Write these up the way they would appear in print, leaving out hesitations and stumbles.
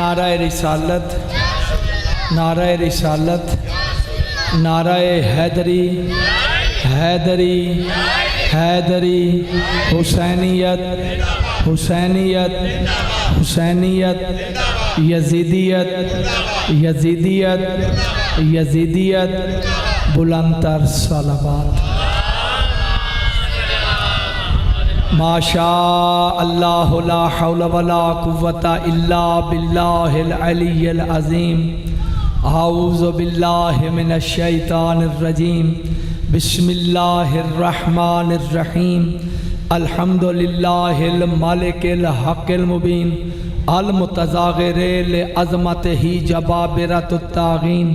नाराए रिसालत, नाराए रिसालत, नाराए हैदरी, हैदरी, हैदरी, हुसैनियत, हुसैनियत, हुसैनियत, यजीदियत, यजीदियत, यजीदियत, बुलंदतर सलावत। माशा अल्लाह ला हौला वला कुव्वता इल्ला बिल्लाहिल अलिय्यिल अज़ीम। आऊज़ु बिल्लाहि मिनश शैतानिर रजीम। बिस्मिल्लाहिर रहमानिर रहीम। अल्हम्दुलिल्लाहिल मालिकिल हक़्क़िल मुबीन। अल मुतज़ागिरिल अज़मतिही जबाबिरतुत तागीन।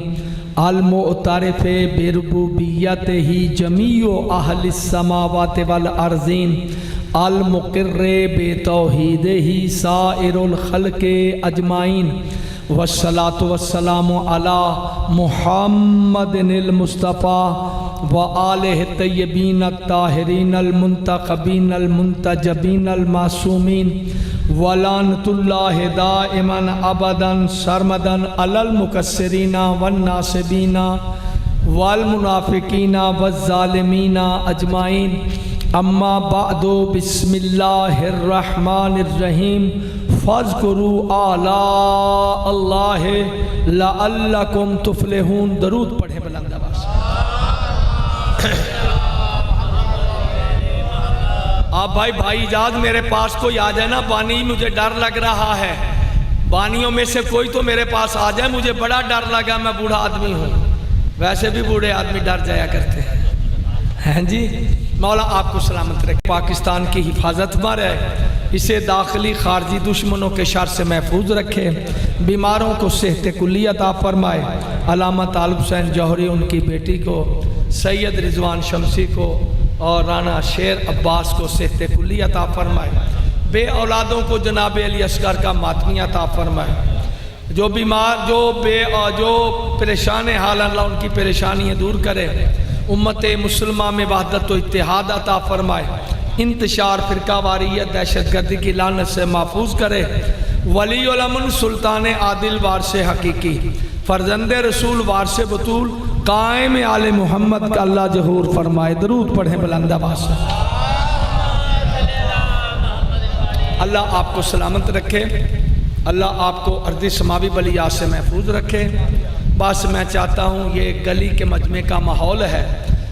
अल मुअतरिफ़े बिरुबूबियतिही जमीउ अहलिस समावाति वल अर्ज़ीन। अल मुक़िर्रे बेतौहीदिही साइरुल ख़ल्क़ि अजमाइन। वस्सलातु वस्सलामु अला मुहम्मदिनिल मुस्तफ़ा व आलिहि तय्यबीन अत्ताहिरीन अल मुंतखबीन अल मुंतजबीन अल मासूमीन। वलानतुल्लाहि दाइमन अबदन सरमदन अलल मुकस्सिरीना वन नासिबीना वल मुनाफिकीना वज़्ज़ालिमीना अजमाइन। अम्मा बादो बिस्मिल्लाहिर रहमानिर रहीम। फ़ज़्कुरू आला अल्लाह लअल्लकुम तुफ़्लिहून। दरूद पढ़े बुलंद आवाज़ से। आप भाई इजाज़ मेरे पास कोई आ जाए ना बानी, मुझे डर लग रहा है। बानियों में से कोई तो मेरे पास आ जाए, मुझे बड़ा डर लगा। मैं बूढ़ा आदमी हूँ, वैसे भी बूढ़े आदमी डर जाया करते हैं जी। मौला आपको सलामत रखे, पाकिस्तान की हिफाजत में रहे, इसे दाखिली खारजी दुश्मनों के शर से महफूज रखे, बीमारों को सेहत कुल्ली अता फरमाए। अल्लामा तालिब हुसैन जौहरी उनकी बेटी को, सैयद रिजवान शमसी को और राना शेर अब्बास को सेहत कुल्ली अता फरमाए। बे औलादों को जनाब अली असगर का मातमी अता फरमाए। जो बीमार जो परेशान हाल, अल्लाह उनकी परेशानियाँ दूर करे। उम्मत मुसलमा में वहदत व इत्तेहाद अता फरमाए। इंतशार फ़िरका वारियत दहशत गर्दी की लानत से महफूज करे। वली उल अमन सुल्तान आदिल वारसे हकीकी फ़र्जंदे रसूल वारसे बतूल कायम आले मोहम्मद का अल्लाह जहूर फरमाए। दरूद पढ़ें बुलंद आवाज़ से। अल्लाह आपको सलामत रखे, अल्लाह आपको अर्ज़ समावी बलियात से महफूज रखे। बस मैं चाहता हूँ, ये गली के मजमे का माहौल है,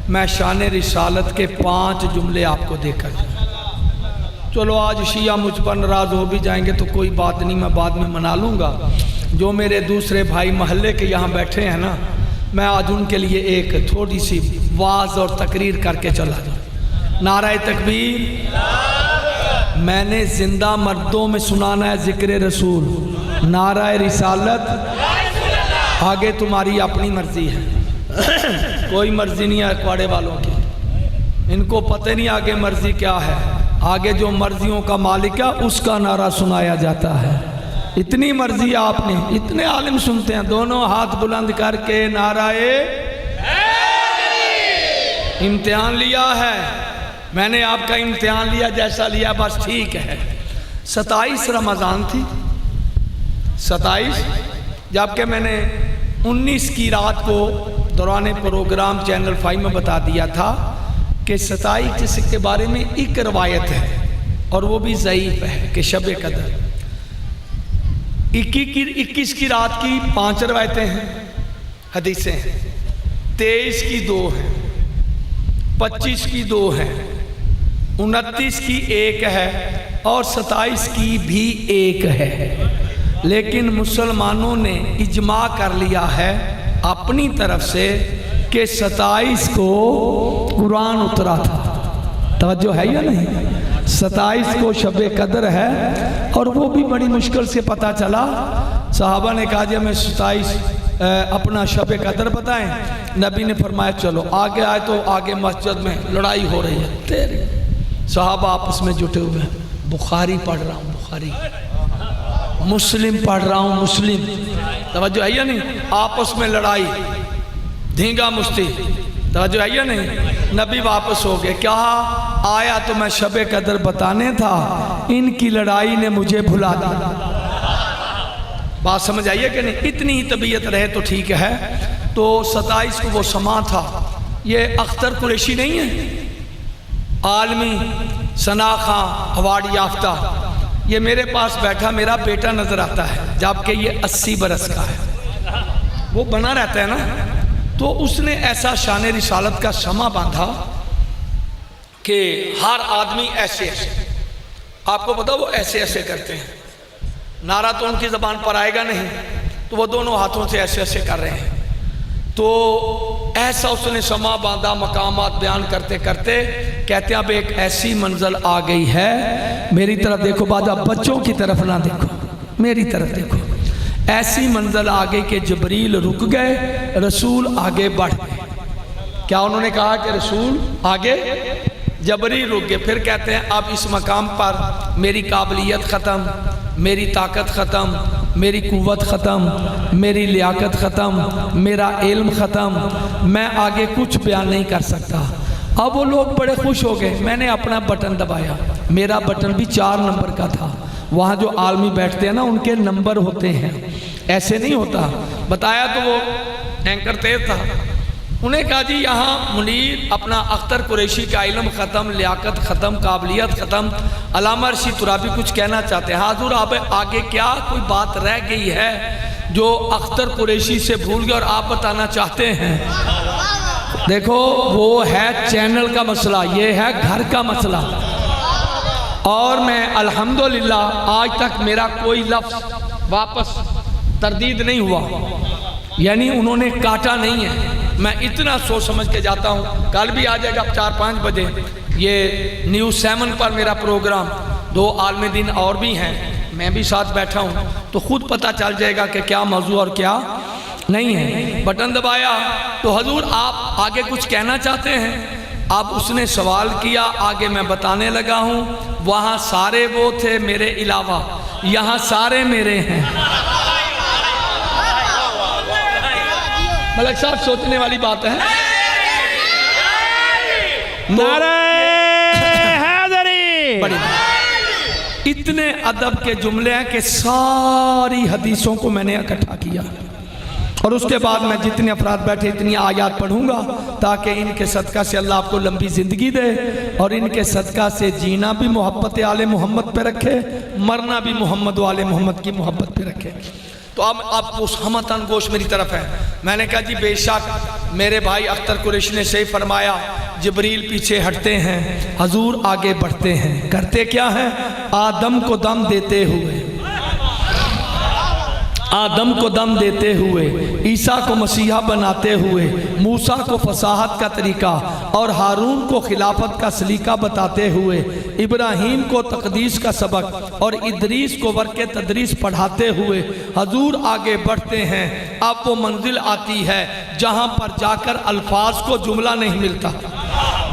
मैं शान रिसालत के 5 जुमले आपको देकर जाऊँ। चलो आज शिया मुझ पर नाराज़ हो भी जाएंगे तो कोई बात नहीं, मैं बाद में मना लूँगा। जो मेरे दूसरे भाई महल्ले के यहाँ बैठे हैं ना, मैं आज उनके लिए एक थोड़ी सी वाज और तकरीर करके चला जाऊँ। नाराए तकबीर। मैंने जिंदा मर्दों में सुनाना है ज़िक्र रसूल। नाराए रिसालत। आगे तुम्हारी अपनी मर्जी है, कोई मर्जी नहीं है अखबाड़े वालों की, इनको पता नहीं आगे मर्जी क्या है। आगे जो मर्जियों का मालिक है उसका नारा सुनाया जाता है। इतनी मर्जी आपने, इतने आलिम सुनते हैं, दोनों हाथ बुलंद करके नाराए इम्तिहान लिया है। मैंने आपका इम्तिहान लिया, जैसा लिया बस ठीक है। 27 रमज़ान थी, 27, जबकि मैंने 19 की रात को दौरान प्रोग्राम चैनल 5 में बता दिया था कि 27 के बारे में एक रवायत है और वो भी ज़ईफ़ है कि शब कदर 21 की रात की 5 रवायतें हैं, हदीसें हैं। 23 की 2 हैं, 25 की 2 हैं, 29 की 1 है और 27 की भी 1 है। लेकिन मुसलमानों ने इजमा कर लिया है अपनी तरफ से कि 27 को कुरान उतरा था। तवज्जो है या नहीं? 27 को शब कदर है और वो भी बड़ी मुश्किल से पता चला। सहाबा ने कहा जी हमें 27 अपना शब कदर बताएं। नबी ने फरमाया चलो। आगे आए तो आगे मस्जिद में लड़ाई हो रही है, तेरे सहाबा आपस में जुटे हुए हैं। बुखारी पढ़ रहा हूँ, बुखारी, मुस्लिम पढ़ रहा हूँ, मुस्लिम। तवज्जो है या नहीं? आपस में लड़ाई, धींगा मुश्ती। तवज्जो है या नहीं? नबी वापस हो गए। क्या आया तो मैं शब कदर बताने था, इनकी लड़ाई ने मुझे भुला दिया। बात समझ आइए कि नहीं? इतनी ही तबीयत रहे तो ठीक है। तो 27 को वो समा था। ये अख्तर कुरैशी नहीं है, आलमी सना खां अवार्ड याफ्ता, ये मेरे पास बैठा मेरा बेटा नजर आता है, जबकि ये 80 बरस का है। वो बना रहता है ना। तो उसने ऐसा शान रिसालत का समा बांधा कि हर आदमी ऐसे ऐसे, आपको पता वो ऐसे ऐसे करते हैं, नारा तो उनकी ज़बान पर आएगा नहीं, तो वो दोनों हाथों से ऐसे ऐसे कर रहे हैं। तो ऐसा उसने समा बांधा, मकामात बयान करते करते कहते हैं अब एक ऐसी मंजिल आ गई है, मेरी तरफ देखो बाजा, बच्चों की तरफ ना देखो, मेरी तरफ देखो। ऐसी मंजिल आ गई कि जबरील रुक गए, रसूल आगे बढ़ गए। क्या उन्होंने कहा कि रसूल आगे, जबरील रुक गए। फिर कहते हैं अब इस मकाम पर मेरी काबिलियत ख़त्म, मेरी ताकत ख़त्म, मेरी कुव्वत ख़त्म, मेरी लियाकत ख़त्म, मेरा इल्म ख़त्म, मैं आगे कुछ बयान नहीं कर सकता। अब वो लोग बड़े खुश हो गए। मैंने अपना बटन दबाया, मेरा बटन भी 4 नंबर का था। वहाँ जो आलमी बैठते हैं ना, उनके नंबर होते हैं, ऐसे नहीं होता। बताया तो वो एंकर तेज था। उन्हें कहा जी यहाँ मुनीर अपना अख्तर कुरैशी का इल्म ख़त्म, लियाकत ख़त्म, काबिलियत ख़त्म, अल्लामा रशीद तुराबी कुछ कहना चाहते हैं। हाजुर आप आगे क्या कोई बात रह गई है जो अख्तर कुरैशी से भूल गए और आप बताना चाहते हैं? देखो वो है चैनल का मसला, ये है घर का मसला। और मैं अल्हम्दुलिल्लाह आज तक मेरा कोई लफ्ज़ वापस तरदीद नहीं हुआ, यानी उन्होंने काटा नहीं है। मैं इतना सोच समझ के जाता हूँ। कल भी आ जाएगा 4-5 बजे ये न्यूज़ 7 पर मेरा प्रोग्राम, 2 आलमी दिन और भी हैं, मैं भी साथ बैठा हूँ, तो खुद पता चल जाएगा कि क्या मौजू और क्या नहीं है। बटन दबाया तो हजूर आप आगे कुछ कहना चाहते हैं? अब उसने सवाल किया, आगे मैं बताने लगा हूँ। वहाँ सारे वो थे मेरे अलावा, यहाँ सारे मेरे हैं। मलक साहब सोचने वाली बात है। बड़ी इतने अदब के जुमले हैं कि सारी हदीसों को मैंने इकट्ठा किया और उसके बाद मैं जितने अफराद बैठे इतनी आयात पढ़ूंगा ताकि इनके सदका से अल्लाह आपको लंबी ज़िंदगी दे और इनके सदका से जीना भी मोहब्बत आले मोहम्मद पे रखे, मरना भी मोहम्मद वाले मोहम्मद की मोहब्बत पे रखे। तो अब आप उस हमतन गोश मेरी तरफ है। मैंने कहा जी बेशक मेरे भाई अख्तर कुरैशी ने सही फरमाया, जिब्रील पीछे हटते हैं, हजूर आगे बढ़ते हैं। करते क्या है? आदम को दम देते हुए, आदम को दम देते हुए, ईसा को मसीहा बनाते हुए, मूसा को फसाहत का तरीका और हारून को खिलाफत का सलीका बताते हुए, इब्राहीम को तकदीस का सबक और इदरीस को वर्के तदरीस पढ़ाते हुए हजूर आगे बढ़ते हैं। अब वो मंजिल आती है जहाँ पर जाकर अल्फाज को जुमला नहीं मिलता,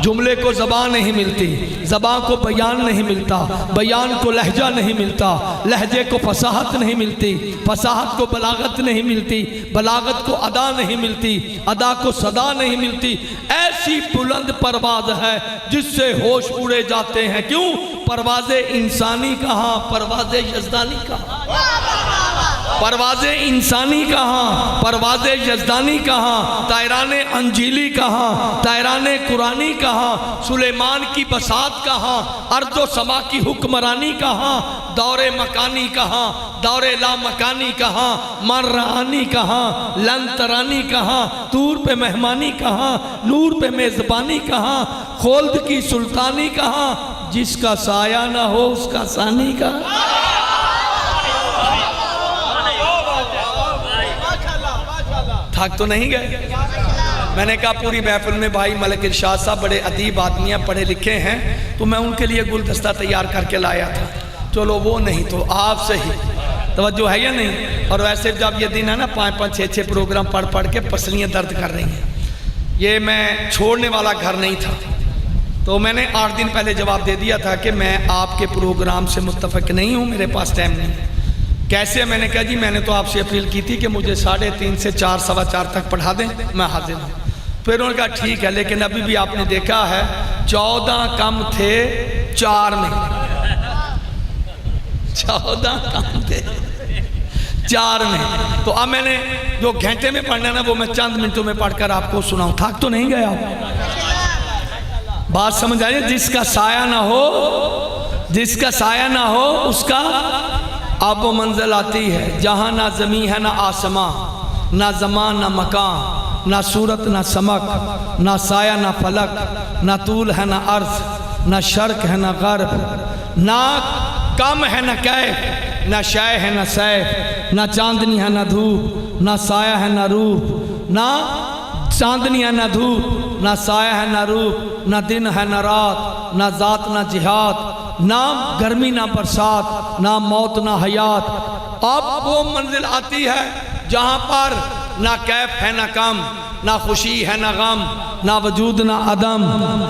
जुमले को ज़बान नहीं मिलती, ज़बान को बयान नहीं मिलता, बयान को लहजा नहीं मिलता, लहजे को फसाहत नहीं मिलती, फसाहत को बलागत नहीं मिलती, बलागत को अदा नहीं मिलती, अदा को सदा नहीं मिलती। ऐसी बुलंद परवाज़ है जिससे होश उड़े जाते हैं। क्यों? परवाज़े इंसानी कहाँ, परवाज़े यज़दानी कहाँ, परवाज़े इंसानी कहाँ, परवाज़े यज़दानी कहाँ, तायराने अंजीली कहाँ, तायराने कुरानी कहाँ, सुलेमान की बसात कहाँ, अर्ज़ो समा की हुक्मरानी कहाँ, दौरे मकानी कहाँ, दौरे ला मकानी कहाँ, मर्रानी कहाँ, लंतरानी कहाँ, तूर पे मेहमानी कहाँ, नूर पे मेज़बानी कहाँ, खोल्द की सुल्तानी कहाँ, जिसका साया ना हो उसका सानी कहाँ। थक तो नहीं गए? मैंने कहा पूरी महफिल में भाई मलिक इरशाद साहब बड़े अदीब आदमी हैं, पढ़े लिखे हैं, तो मैं उनके लिए गुलदस्ता तैयार करके लाया था। चलो वो नहीं तो आप सही, तवज्जो है या नहीं? और वैसे जब ये दिन है ना 5-5, 6-6 प्रोग्राम पढ़ पढ़ के पसलियाँ दर्द कर रही हैं। ये मैं छोड़ने वाला घर नहीं था, तो मैंने 8 दिन पहले जवाब दे दिया था कि मैं आपके प्रोग्राम से मुत्तफिक नहीं हूँ, मेरे पास टाइम नहीं। कैसे? मैंने कहा जी मैंने तो आपसे अपील की थी कि मुझे 3:30 से 4, 4:15 तक पढ़ा दें, मैं हाजिर हूँ। फिर उन्होंने कहा ठीक है, लेकिन अभी भी आपने देखा है 14 कम थे 4 में, 14 कम थे 4 में। तो अब मैंने जो घंटे में पढ़ना ना वो मैं चंद मिनटों में पढ़कर आपको सुनाऊं। थक तो नहीं गया? बात समझ आइए। जिसका साया ना हो, जिसका साया ना हो उसका अब वो मंजिल आती है जहाँ ना ज़मीं है ना आसमां, ना ज़मान ना मकान, ना सूरत ना समक, ना साया ना फलक, ना तूल है ना अर्ज़, ना शर्क है ना गर्ब, ना कम है ना कैफ, ना शय है ना सैफ, ना चांदनी है ना धूप, ना साया है ना रूप, ना चांदनी है ना धूप, ना साया है ना रूप, ना दिन है ना रात, ना जात ना जिहाद, ना गर्मी ना बरसात, ना मौत ना हयात। अब वो मंजिल आती है जहाँ पर ना कैफ है ना कम, ना खुशी है ना गम, ना वजूद ना अदम,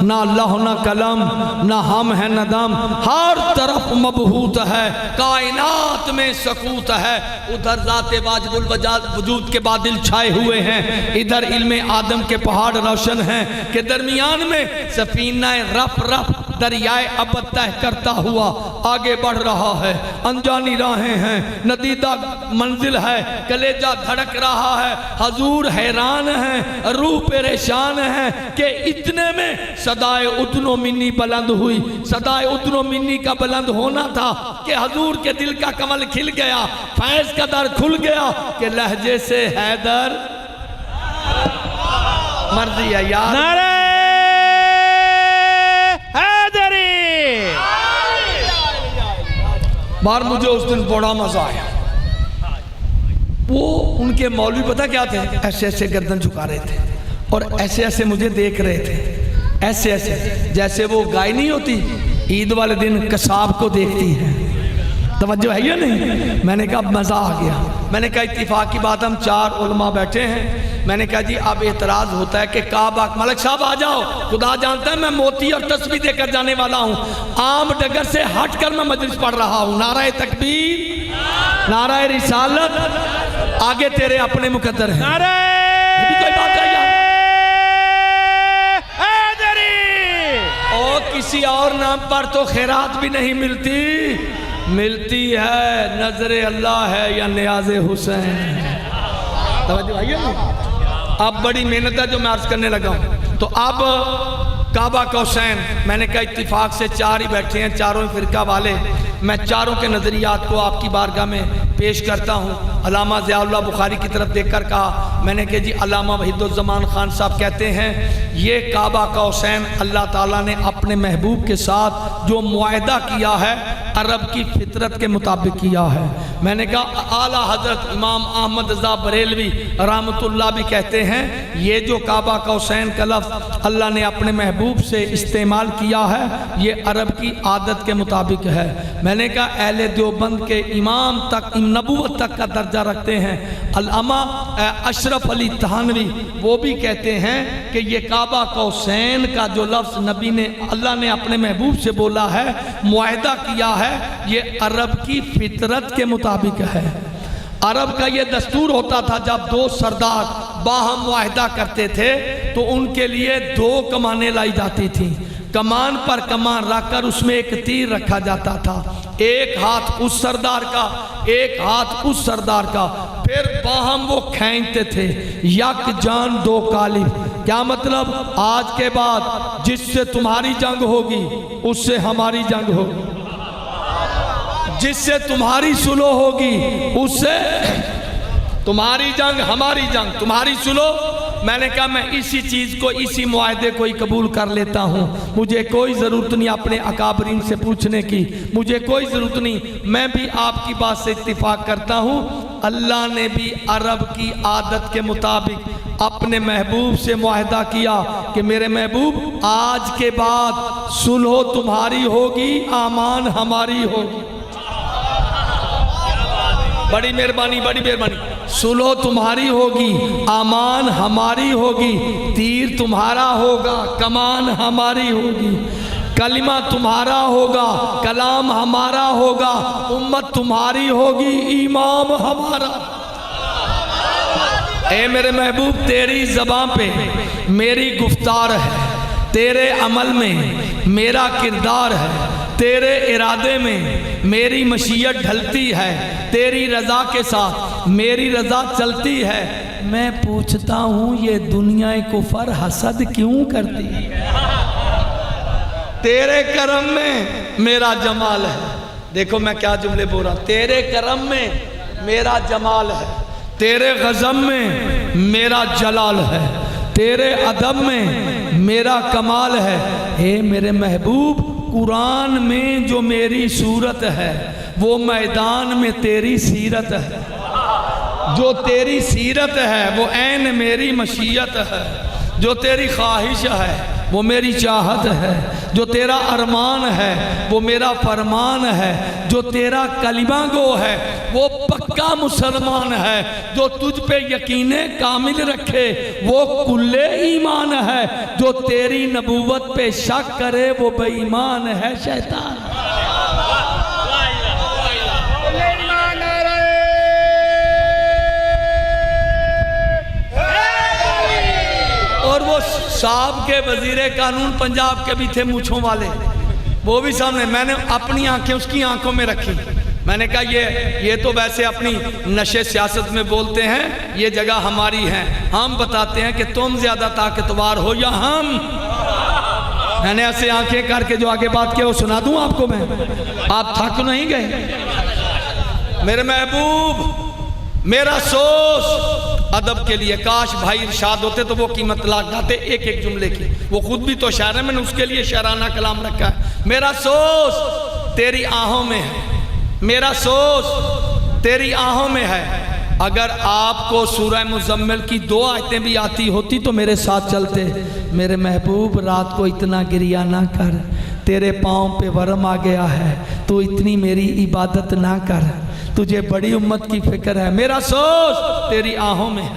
ना अल्लाह ना कलम, ना हम है ना दम, हर तरफ मबहूत है, कायनात में सकूत है। उधर ज़ाते वाजिबुल वजूद के बादल छाए हुए हैं, इधर इल्मे आदम के पहाड़ रोशन हैं, के दरमियान में सफीना रफ रफ दरियाए अब तय करता हुआ आगे बढ़ रहा है। अनजानी राहें हैं, नदीदा मंजिल है, कलेजा धड़क रहा है, हजूर हैरान हैं, रूह परेशान है कि इतने में सदाए उतनो मिन्नी बुलंद हुई। सदाए उतनो मिन्नी का बुलंद होना था कि हजूर के दिल का कमल खिल गया, फैज का दर खुल गया कि लहजे से हैदर मर्जी है यार। नारे हैदरी। बार मुझे उस दिन बड़ा मजा आया। वो उनके मौलवी पता क्या थे, ऐसे ऐसे गर्दन झुका रहे थे और ऐसे ऐसे मुझे देख रहे थे, ऐसे ऐसे जैसे वो गाय नहीं होती ईद वाले दिन कसाब को देखती है। तवज्जो है या नहीं? मैंने कहा मज़ा आ गया। मैंने कहा इत्तिफाक की बात हम 4 उलमा बैठे हैं। मैंने कहा जी अब एतराज़ होता है कि काबा, मलक साहब आ जाओ, खुदा जानता है मैं मोती और तस्बीह देकर जाने वाला हूँ। आम डगर से हटकर मैं मजलिस पढ़ रहा हूँ। नाराए तकबीर, नाराए रिसालत, आगे तेरे अपने मुकद्दर हैं। नारे कोई बात है यार? हैदरी। और किसी और नाम पर तो खैरात भी नहीं मिलती, मिलती है नजरे अल्लाह है या नियाज़े हुसैन। तवज्जो है या नहीं? अब बड़ी मेहनत है जो मैं अर्ज करने लगा हूँ। तो अब काबा कौसैन, मैंने कहा इत्तिफाक से 4 ही बैठे हैं, चारों ही फिरका वाले। मैं चारों के नज़रियात को आपकी बारगाह में पेश करता हूँ। अल्लामा ज़ियाउल्लाह बुखारी की तरफ देखकर कहा, मैंने कहा जी अल्लामा वहीदुज़्ज़मान खान साहब कहते हैं ये काबा कौसैन अल्लाह ताला ने अपने महबूब के साथ जो मुआहदा किया है अरब की फितरत के मुताबिक किया है। मैंने कहा आला हजरत इमाम अहमद रज़ा बरेलवी रहमतुल्लाह भी कहते हैं ये जो काबा कौसैन का लफ्ज़ अल्लाह ने अपने महबूब से इस्तेमाल किया है ये अरब की आदत के मुताबिक है। मैंने कहा अहले देवबंद के इमाम तक नबूवत तक का दर्जा रखते हैं अल्लामा अशरफ अली तहानवी, वो भी कहते हैं कि ये काबा कौसैन का जो लफ्ज़ नबी ने अल्लाह ने अपने महबूब से बोला है, मुआहदा किया है, ये अरब की फितरत के मुताबिक है। अरब का ये दस्तूर होता था जब 2 सरदार बाहम मुआहदा करते थे तो उनके लिए 2 कमानें लाई जाती थी। कमान पर कमान रखकर उसमें एक तीर रखा जाता था, एक हाथ उस सरदार का, एक हाथ उस सरदार का, फिर बाहम वो खींचते थे। यक जान 2 कालिब, क्या मतलब? आज के बाद जिससे तुम्हारी जंग होगी उससे हमारी जंग होगी, जिससे तुम्हारी सुलह होगी उससे तुम्हारी जंग हमारी जंग, तुम्हारी सुलह। मैंने कहा मैं इसी चीज़ को, इसी मुआहदे को ही कबूल कर लेता हूँ, मुझे कोई ज़रूरत नहीं अपने अकाबरीन से पूछने की, मुझे कोई ज़रूरत नहीं। मैं भी आपकी बात से इत्तिफाक करता हूँ, अल्लाह ने भी अरब की आदत के मुताबिक अपने महबूब से मुआहदा किया कि मेरे महबूब आज के बाद सुलह तुम्हारी होगी, आमान हमारी होगी। बड़ी मेहरबानी, बड़ी मेहरबानी। सुलह तुम्हारी होगी, आमान हमारी होगी, तीर तुम्हारा होगा, कमान हमारी होगी, कलिमा तुम्हारा होगा, कलाम हमारा होगा, उम्मत तुम्हारी होगी, इमाम हमारा। ए मेरे महबूब तेरी ज़बान पे मेरी गुफ्तार है, तेरे अमल में मेरा किरदार है, तेरे इरादे में मेरी मशीयत ढलती है, तेरी रज़ा के साथ मेरी रज़ा चलती है। मैं पूछता हूँ ये दुनिया कुफर हसद क्यों करती है? तेरे करम में मेरा जमाल है। देखो मैं क्या जुमले बोल रहा हूँ। तेरे करम में मेरा जमाल है, तेरे गज़ब में मेरा जलाल है, तेरे अदब में मेरा कमाल है। हे मेरे महबूब, कुरान में जो मेरी सूरत है वो मैदान में तेरी सीरत है। जो तेरी सीरत है वो ऐन मेरी मशीयत है। जो तेरी ख्वाहिश है वो मेरी चाहत है। जो तेरा अरमान है वो मेरा फरमान है। जो तेरा कलिमा गो है वो पक्का मुसलमान है। जो तुझ पे यकीने कामिल रखे वो कुल्ले ईमान है। जो तेरी नबूवत पे शक करे वो बेईमान है, शैतान। और वो साहब के वजीरे कानून पंजाब के भी थे मूंछों वाले, वो भी सामने। मैंने अपनी आंखें उसकी आंखों में रखी। मैंने कहा ये तो वैसे अपनी नशे सियासत में बोलते हैं, ये जगह हमारी है। हम बताते हैं कि तुम ज्यादा ताकतवर हो या हम। मैंने ऐसे आंखें करके जो आगे बात किया वो सुना दूं आपको मैं। आप थक नहीं गए मेरे महबूब? मेरा सोच अदब के लिए, काश भाई इरशाद होते तो वो कीमत लगाते एक एक जुमले की। वो खुद भी तो शायर है, मैंने उसके लिए शायराना कलाम रखा है। मेरा सोच तेरी आहों में है, मेरा सोच तेरी आहों में है। अगर आपको सूरह मुज़म्मिल की 2 आयतें भी आती होती तो मेरे साथ चलते। मेरे महबूब, रात को इतना गिरिया ना कर, तेरे पाँव पे वरम आ गया है, तो इतनी मेरी इबादत ना कर, तुझे बड़ी उम्मत की फिक्र है। मेरा सोच तेरी आहों में है,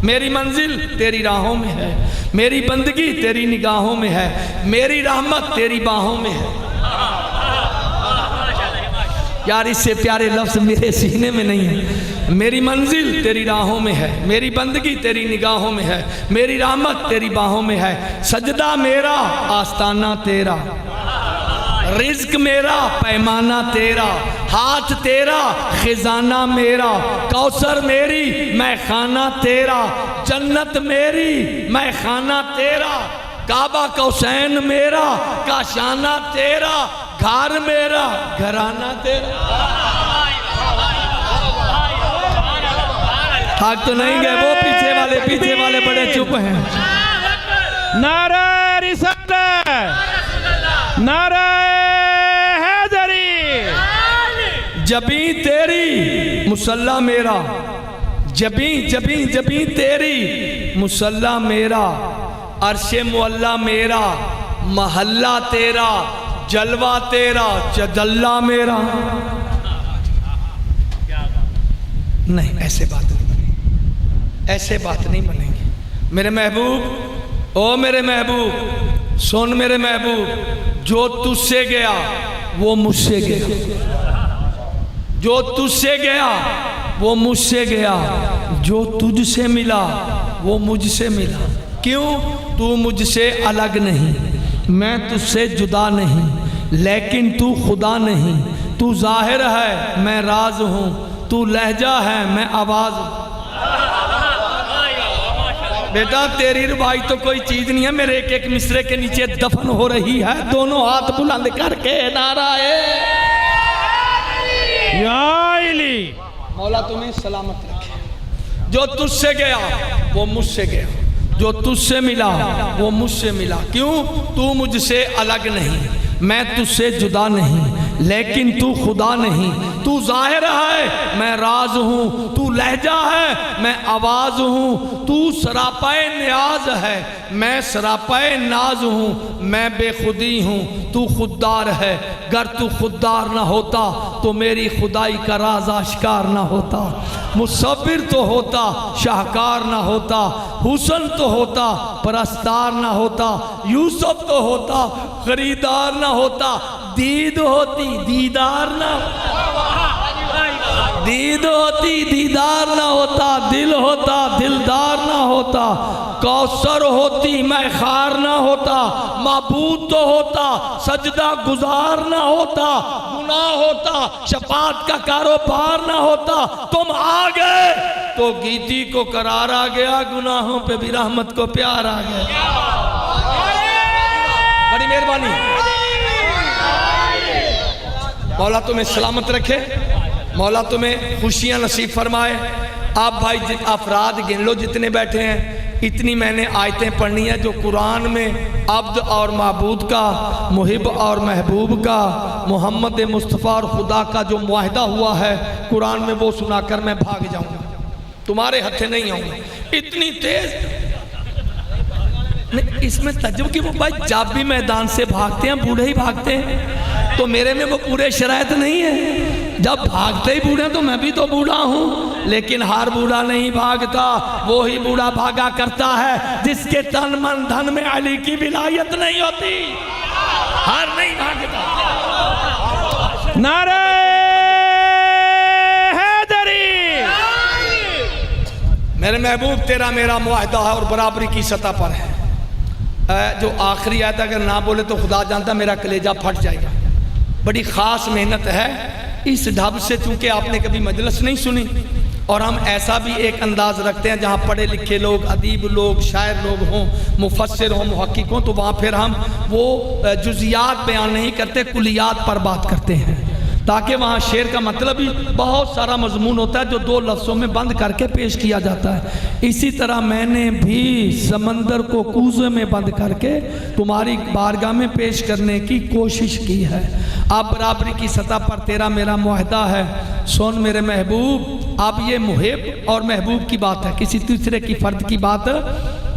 मेरी मंजिल तेरी राहों में है, मेरी बंदगी तेरी निगाहों में है, मेरी रहमत तेरी बाहों में है। यार इससे प्यारे लफ्ज़ मेरे सीने में नहीं है। मेरी मंजिल तेरी राहों में है, मेरी बंदगी तेरी निगाहों में है, मेरी रहमत तेरी बाहों में है। सजदा मेरा आस्ताना तेरा, रिज्क मेरा पैमाना तेरा, हाथ तेरा खजाना मेरा, कौसर मेरी मैं खाना तेरा, जन्नत मेरी मैं खाना तेरा, काबा कौसैन मेरा काशाना तेरा, घर मेरा घराना तेरा। थक तो नहीं गए? वो पीछे वाले बड़े चुप हैं। नारा रिसालत, नारा हैदरी। जबी तेरी मुसल्ला मेरा, जबी तेरी मुसल्ला मेरा, अर्शे मुअल्ला मेरा, महल्ला तेरा, जलवा तेरा, जदल्ला मेरा। नहीं, ऐसे बात नहीं बनेगी, ऐसे बात नहीं बनेगी मेरे महबूब। ओ मेरे महबूब सुन मेरे महबूब, जो तुझसे गया वो मुझसे गया, जो तुझसे गया वो मुझसे गया, जो तुझसे मिला वो मुझसे मिला। क्यों? तू मुझसे अलग नहीं, मैं तुझसे जुदा नहीं, लेकिन तू खुदा नहीं। तू जाहिर है मैं राज हूँ, तू लहजा है मैं आवाज़ हूँ। बेटा तेरी रुबाई तो कोई चीज़ नहीं है, मेरे एक एक मिसरे के नीचे दफन हो रही है। दोनों हाथ बुलंद करके नाराए मौला तुम्हें सलामत रखे। जो तुझसे गया वो मुझसे गया, जो तुझसे मिला वो मुझसे मिला। क्यों? तू मुझसे अलग नहीं, मैं तुझसे जुदा नहीं, लेकिन तू खुदा नहीं। तू जाहिर है मैं राज हूँ, तू लहजा है मैं आवाज़ हूँ। तू सरापाए न्याज है मैं सरापाए नाज हूँ, मैं बेखुदी हूँ तू खुददार है। गर तू खुददार ना होता तो मेरी खुदाई का राज आश्कार ना होता। मुसव्विर तो होता शाहकार ना होता, हुसन तो होता परस्तार ना होता, यूसुफ तो होता खरीदार ना होता, दीद होती दीदार ना। दीद होती दीदार ना होता, दिल होता दिलदार ना होता, कौसर होती मैं खार ना होता, माबूद तो होता सजदा गुजार ना होता, गुनाह होता शफात का कारोबार ना होता, तुम आ गए तो गीती को करार आ गया, गुनाहों पे भी रहमत को प्यार आ गया। बड़ी मेहरबानी, मौला तुम्हें सलामत रखे, मौला तुम्हें खुशियां नसीब फरमाए। आप भाई अफराद गिन लो जितने बैठे हैं, इतनी मैंने आयतें पढ़नी है जो कुरान में अब्द और माबूद का, मुहिब और महबूब का, मोहम्मद मुस्तफ़ा और खुदा का जो मुआहदा हुआ है कुरान में, वो सुनाकर मैं भाग जाऊंगा, तुम्हारे हथे नहीं आऊंगा। इतनी तेज नहीं, इसमें तजुब की वो भाई जब भी मैदान से भागते हैं बूढ़े ही भागते हैं, तो मेरे में वो पूरे शरायत नहीं है। जब भागते ही बूढ़े तो मैं भी तो बूढ़ा हूँ, लेकिन हर बूढ़ा नहीं भागता, वो ही बूढ़ा भागा करता है जिसके तन मन धन में अली की विलायत नहीं होती, हर नहीं भागता। नारे हैदरी। मेरे महबूब तेरा मेरा मुआहदा है और बराबरी की सतह पर है। जो आखिरी आयत अगर ना बोले तो खुदा जानता मेरा कलेजा फट जाएगा। बड़ी ख़ास मेहनत है इस ढब से, चूँकि आपने कभी मजलिस नहीं सुनी और हम ऐसा भी एक अंदाज़ रखते हैं जहाँ पढ़े लिखे लोग, अदीब लोग, शायर लोग हों, मुफस्सिर हों, मुहक्किक हों, तो वहाँ फिर हम वो जुज़ियात बयान नहीं करते, कुलियात पर बात करते हैं, ताकि वहाँ शेर का मतलब ही बहुत सारा मजमून होता है जो दो लफ्ज़ों में बंद करके पेश किया जाता है। इसी तरह मैंने भी समंदर को कूज़े में बंद करके तुम्हारी बारगाह में पेश करने की कोशिश की है। अब बराबरी की सतह पर तेरा मेरा मुआहदा है। सुन मेरे महबूब, अब ये मुहिब और महबूब की बात है, किसी तीसरे की फ़र्द की बात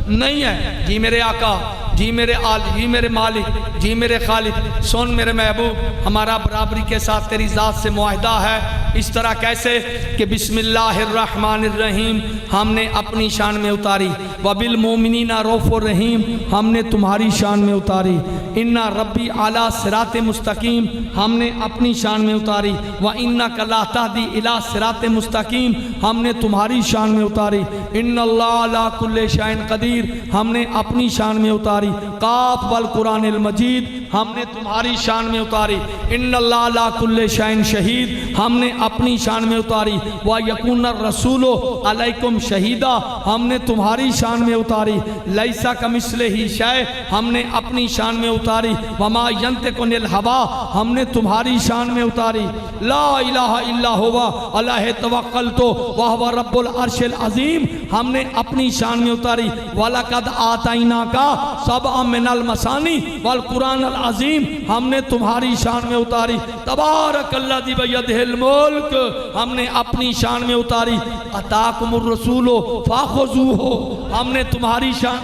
नहीं है। जी मेरे आका, जी मेरे आल, जी मेरे मालिक, जी मेरे खालिद, सुन मेरे महबूब, हमारा बराबरी के साथ तेरी ज़ात से मुआहदा है। इस तरह कैसे कि बिस्मिल्लाहिर्रहमानिर्रहीम हमने अपनी शान में उतारी, वबिल मोमिनीना रऊफ़ुर रहीम हमने तुम्हारी शान में उतारी, इन्ना रब्बी आला सिराते मुस्तकीम हमने अपनी शान में उतारी, व इन्ना कला तहदी इला सिराते मुस्तकीम हमने तुम्हारी शान में उतारी, इन्नल्लाह अला कुल्ले शैइन कदीर हमने अपनी शान में उतारी, काफ वल कुरानिल मजीद हमने तुम्हारी शान में उतारी, इन्नल्लाह अला कुल्ले शैइन शहीद हमने अपनी शान में उतारी, व यकून रसूलो अलैकुम शहीदा हमने तुम्हारी शान में उतारी, लैसा कमिस्लिही शै हमने अपनी शान में उतारी, वमा यंतिकुनिल हवा हमने तुम्हारी शान में उतारी, ला इलाहा इल्ला हुवा अलैहि तवक्कलतु व हुवा रब्बुल अर्शिल अजीम हमने अपनी शान में उतारी, वलकद आतैना का सबअ मिनल मसानी वल कुरानल अजीम हमने तुम्हारी शान में उतारी, तबारकल्लज़ी बियदिहिल मुल्क हमने अपनी शान में उतारी, अताकुमुर रसूलो फाखुज़ूहु हमने तुम्हारी शान,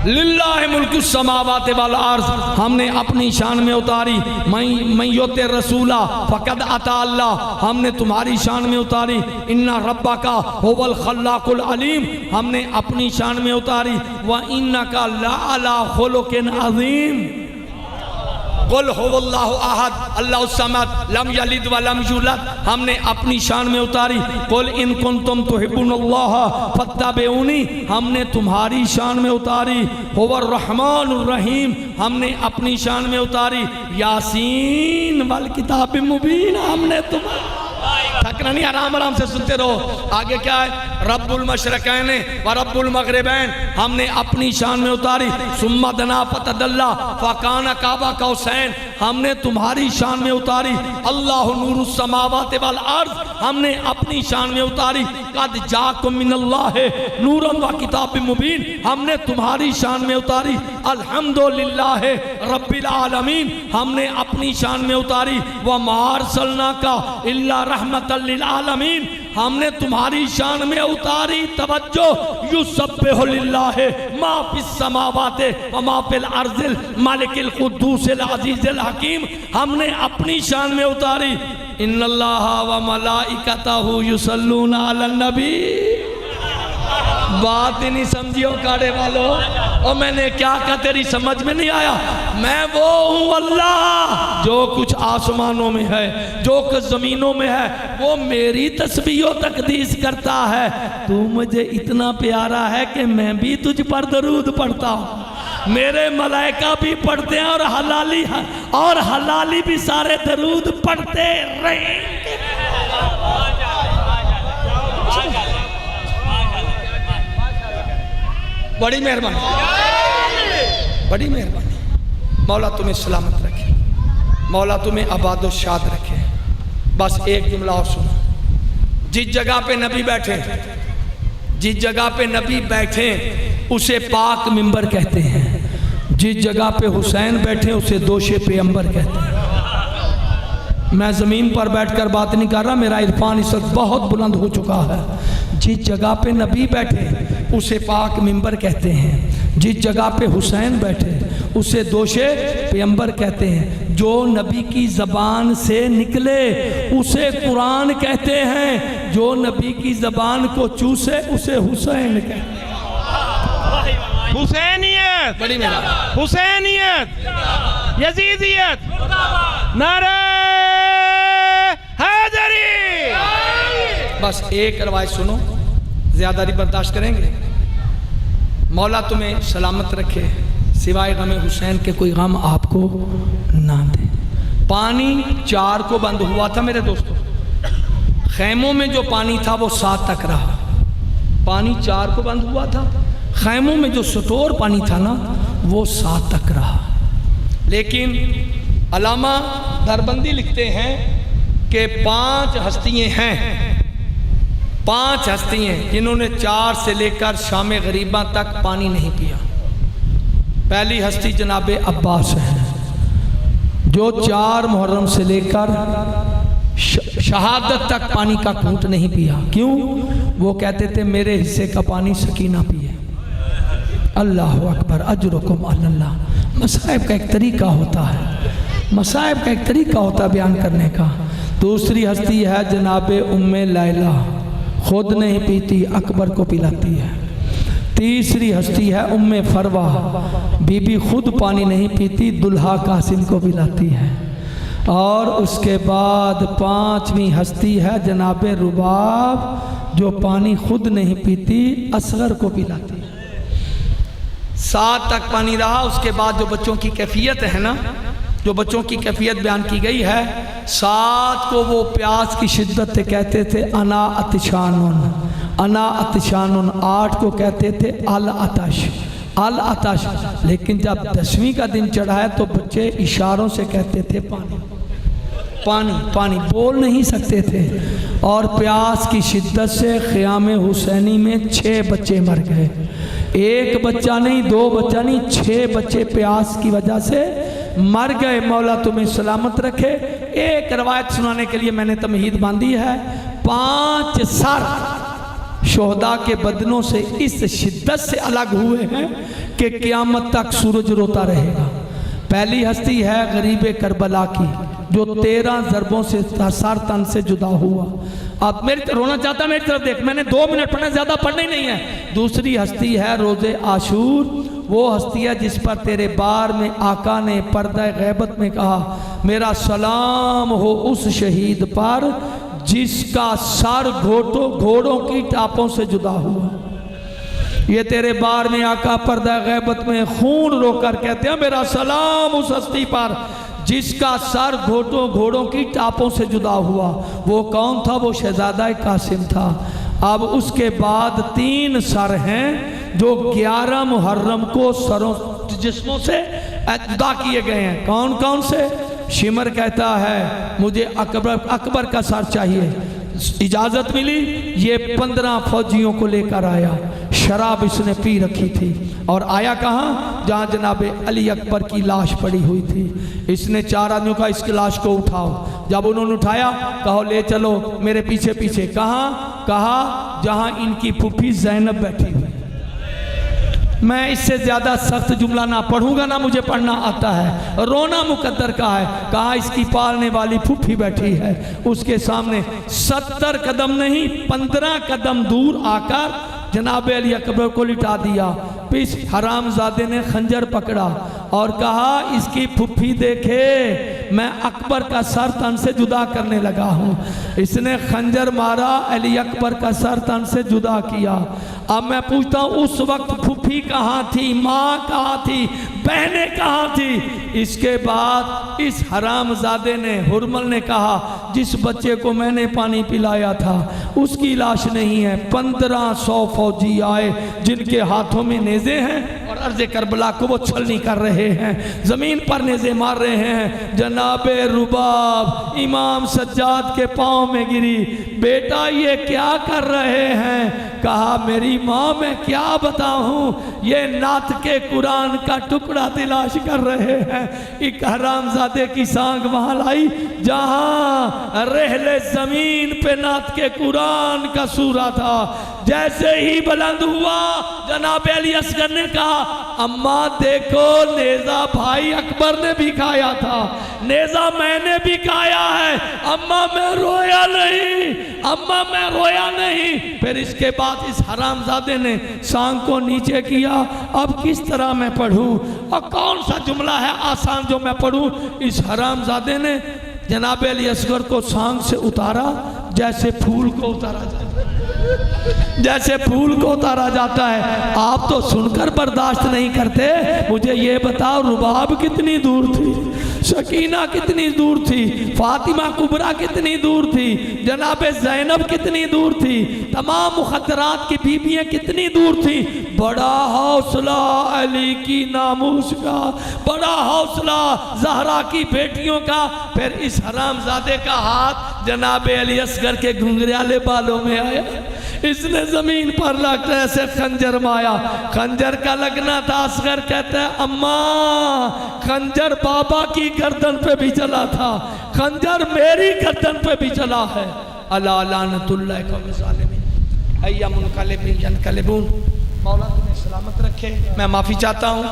लिल्लाहि मुल्कुस समावाति वल अर्ज़ हमने अपनी शान में उतारी, मैं योते रसूला फ़क़द अता अल्लाह हमने तुम्हारी शान में उतारी, इन्ना रब्बका हुवल खल्लाकुल अलीम हमने अपनी शान में उतारी, व इन्नका लअला खुलुकिन अज़ीम, कुल हुवल्लाहु अहद अल्लाहु समद लम यलिद व लम यूलद हमने अपनी शान में उतारी, कुल इन कुंतुम तुहिब्बुनल्लाह फत्तबिऊनी हमने तुम्हारी शान में उतारी, हुवर रहमानुर रहीम हमने अपनी शान में उतारी, यासीन वल किताबिल मुबीन हमने तुम्हारी, थकना नहीं, आराम आराम से सुनते रहो। आगे क्या है, रब्बुल मशरकैन व रब्बुल मगरिबैन हमने अपनी शान में उतारी, सुम्मा दना फतदल्ला फकाना काबा कौसैन हमने तुम्हारी शान में उतारी, अल्लाहु नूरुस समावाति वल अर्ज़ हमने अपनी शान में उतारी, कद जाकुम मिनल्लाहि नूरन व किताबिम मुबीन हमने तुम्हारी शान में उतारी, अल्हम्दुलिल्लाहि रब्बिल आलमीन हमने अपनी शान में उतारी, व मा अर्सलनाका इल्ला रहमतल लिल आलमीन हमने तुम्हारी शान में उतारी, तवज्जो युसब्बिहु लिल्लाहि मा फिस समावाति व मा फिल अर्ज़िल मालिकिल कुद्दूसिल अज़ीज़िल हकीम हमने अपनी शान में उतारी, इन्नल्लाहा व मलाइकतहु युसल्लूना अलन नबी। बात ही नहीं समझियो काड़े वालों, और मैंने क्या कहा तेरी समझ में नहीं आया, मैं वो हूँ अल्लाह जो कुछ कुछ आसमानों में है, जो कुछ ज़मीनों में है, वो मेरी तस्बीह व तकदीस करता है। तू मुझे इतना प्यारा है कि मैं भी तुझ पर दरूद पढ़ता हूँ, मेरे मलाइका भी पढ़ते हैं, और हलाली भी सारे दरूद पढ़ते रहेंगे। बड़ी मेहरबानी, बड़ी मेहरबानी। मौला तुम्हें सलामत रखे, मौला तुम्हें आबाद व शाद रखे। बस एक जुमला और सुनो। जिस जगह पे नबी बैठे, जिस जगह पे नबी बैठे उसे पाक मिंबर कहते हैं। जिस जगह पे हुसैन बैठे उसे दोशे पैगंबर कहते हैं। मैं ज़मीन पर बैठकर बात नहीं कर रहा, मेरा इरफान इस वक्त बहुत बुलंद हो चुका है। जिस जगह पे नबी बैठे उसे पाक मिंबर कहते हैं। जिस जगह पे हुसैन बैठे उसे दोशे पैगंबर कहते हैं। जो नबी की ज़बान से निकले उसे कुरान कहते हैं। जो नबी की ज़बान को चूसे उसे हुसैन कहते हैं। हुसैनियत, बड़ी मेहरबानी। हुसैनियत, यजीदियत, नारे हैदरी। बस एक रवायत सुनो, ज़्यादा नहीं बर्दाश्त करेंगे। मौला तुम्हें सलामत रखे, सिवाय गम हुसैन के कोई गम आपको ना दे। पानी 4 को बंद हुआ था मेरे दोस्तों, खैमों में जो पानी था वो 7 तक रहा। पानी 4 को बंद हुआ था, खैमों में जो स्टोर पानी था ना वो 7 तक रहा। लेकिन अलामा दरबंदी लिखते हैं कि 5 हस्तियाँ हैं, 5 हस्तियाँ जिन्होंने 4 से लेकर शाम गरीबा तक पानी नहीं पिया। पहली हस्ती जनाब अब्बास है, जो 4 मुहर्रम से लेकर शहादत तक पानी का घूंट नहीं पिया। क्यों? वो कहते थे मेरे हिस्से का पानी सकीना पिए। अल्लाह अकबर, अजरुकुम अल्लाह। मसाइब का एक तरीका होता है, मसाइब का एक तरीका होता है बयान करने का। दूसरी हस्ती है जनाब उम्मे लैला, खुद नहीं पीती, अकबर को पिलाती है। तीसरी हस्ती है उम्मे फरवा, बीबी खुद पानी नहीं पीती, दुल्हा कासिम को पिलाती है। और उसके बाद 5वीं हस्ती है जनाब रुबाब, जो पानी खुद नहीं पीती, असगर को पिलाती है। 7 तक पानी रहा। उसके बाद जो बच्चों की कैफियत है ना, जो बच्चों की कैफियत बयान की गई है, 7 को वो प्यास की शिद्दत से कहते थे अना अतिशानुन, अना अतिशानुन। 8 को कहते थे अल अतश, अल अतश। लेकिन जब 10वीं का दिन चढ़ा है तो बच्चे इशारों से कहते थे पानी पानी पानी, बोल नहीं सकते थे। और प्यास की शिद्दत से ख़याम हुसैनी में 6 बच्चे मर गए। 1 बच्चा नहीं, 2 बच्चा नहीं, 6 बच्चे प्यास की वजह से मर गए। मौला तुम्हें सलामत रखे। एक रवायत सुनाने के लिए मैंने तमहीद बांधी है। 5 सर शोहदा के बदनों से इस शिद्दत से अलग हुए हैं कि क़यामत तक सूरज रोता रहेगा। पहली हस्ती है गरीब करबला की, जो 13 ज़रबों से सर तन से जुदा हुआ। अब मेरी रोना चाहता, मेरी तरफ देख, मैंने 2 मिनट पढ़ना, ज़्यादा पढ़ना ही नहीं है। दूसरी हस्ती है रोज़े आशूर, वो हस्ती है जिस पर तेरे बार में आका ने पर्दा गैबत में कहा, मेरा सलाम हो उस शहीद पर जिसका सर घोड़ों की टापों से जुदा हुआ। ये तेरे बार में आका पर्दा गैबत में खून रोकर कहते हैं, मेरा सलाम उस हस्ती पर जिसका सर घोड़ों की टापों से जुदा हुआ। वो कौन था? वो शहजादा कासिम था। अब उसके बाद 3 सर हैं जो 11 मुहर्रम को सरों जिस्मों से जुदा किए गए हैं। कौन कौन से? शिमर कहता है मुझे अकबर का सर चाहिए। इजाज़त मिली, ये 15 फौजियों को लेकर आया। शराब इसने पी रखी थी और आया कहाँ? जहाँ जनाब अली अकबर की लाश पड़ी हुई थी। इसने 4 आदमियों का, इसकी लाश को उठाओ। जब उन्होंने उठाया, कहो ले चलो मेरे पीछे पीछे। कहाँ? कहा जहाँ इनकी फूफी ज़ैनब बैठी हुई। मैं इससे ज़्यादा सख्त जुमला ना पढ़ूंगा, ना मुझे पढ़ना आता है। रोना मुकद्दर का है। कहा इसकी पालने वाली फूफी बैठी है, उसके सामने 70 कदम नहीं 15 कदम दूर आकर जनाब अली अकबर को लिटा दिया। फिर हरामजादे ने खंजर पकड़ा और कहा इसकी फुफ्फी देखे मैं अकबर का सर तन से जुदा करने लगा हूँ। इसने खंजर मारा, अली अकबर का सर तन से जुदा किया। अब मैं पूछता हूँ उस वक्त फूफी कहाँ थी, माँ कहाँ थी, बहनें कहाँ थी? इसके बाद इस हरामजादे ने, हुरमल ने कहा जिस बच्चे को मैंने पानी पिलाया था उसकी लाश नहीं है। 1500 फौजी आए जिनके हाथों में नेज़े हैं और अर्ज़ करबला को वो छलनी कर रहे हैं, ज़मीन पर नेज़े मार रहे हैं। जनाबे रुबाब इमाम सज्जाद के पाँव में गिरी, बेटा ये क्या कर रहे हैं? कहा मेरी माँ मैं क्या बताऊँ, ये नात के कुरान का टुकड़ा तलाश कर रहे हैं। एक हरामजादे की सांग वहाँ लाई जहाँ रहले ज़मीन पे नात के कुरान का सूरा था। जैसे ही बुलंद हुआ जनाब अली असगर ने कहा अम्मा देखो नेज़ा भाई अकबर ने भी खाया था, नेज़ा मैंने भी खाया है। अम्मा मैं रोया नहीं, अम्मा मैं रोया नहीं। फिर इसके बाद इस हरामजादे ने सांग को नीचे किया। अब किस तरह मैं पढ़ूं और कौन सा जुमला है आसान जो मैं पढ़ूं? इस हरामजादे ने जनाब अली असगर को सांग से उतारा जैसे फूल को उतारा जाता है, जैसे फूल को उतारा जाता है। आप तो सुनकर बर्दाश्त नहीं करते। मुझे ये बताओ रुबाब कितनी दूर थी, शकीना कितनी दूर थी, फातिमा कुबरा कितनी दूर थी, जनाब ज़ैनब कितनी दूर थी, तमाम मुखद्दरात की बीबियाँ कितनी दूर थी। बड़ा हौसला अली की नामूस का, बड़ा हौसला ज़हरा की बेटियों का। फिर इस हरामजादे का हाथ जनाब अली असगर के घुंघराले बालों में आया, इसने जमीन पर लगकर ऐसे खंजर माया। खंजर का लगना था। असगर कहता है अम्मा खंजर बाबा की गर्दन पे भी चला था, खंजर मेरी गर्दन पे भी चला है। अला लानतुल्लाह कौम ज़ालिमीन अय्या मुनक़लिबिन यनक़लिबून। मौला तुम्हें सलामत रखे। मैं माफ़ी चाहता हूँ।